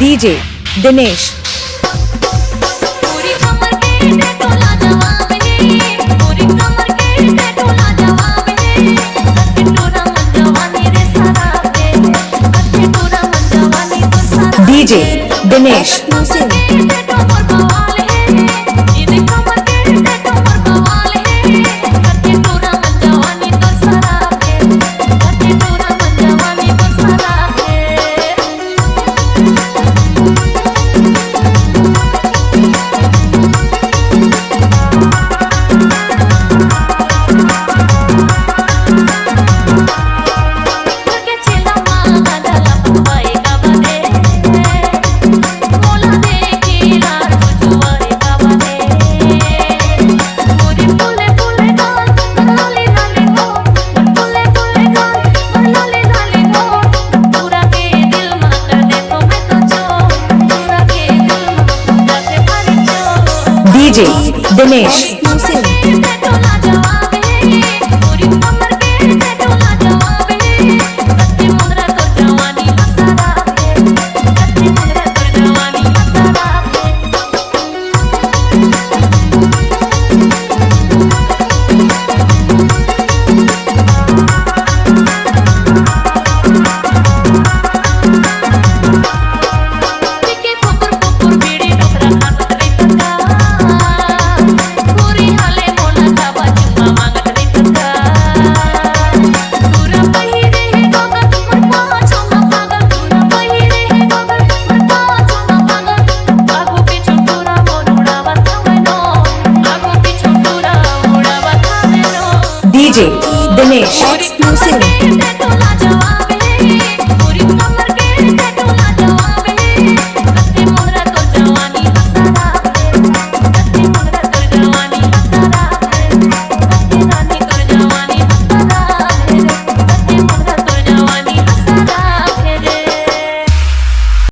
DJ Dinesh. पूरी कमर के दे टोला जवाब है, पूरी कमर के दे टोला जवाब है। कच्चे टोरा मन जवानी रे सारा पे, कच्चे टोरा मन जवानी तो सारा। DJ Dinesh. DJ Dinesh. DJ Dinesh.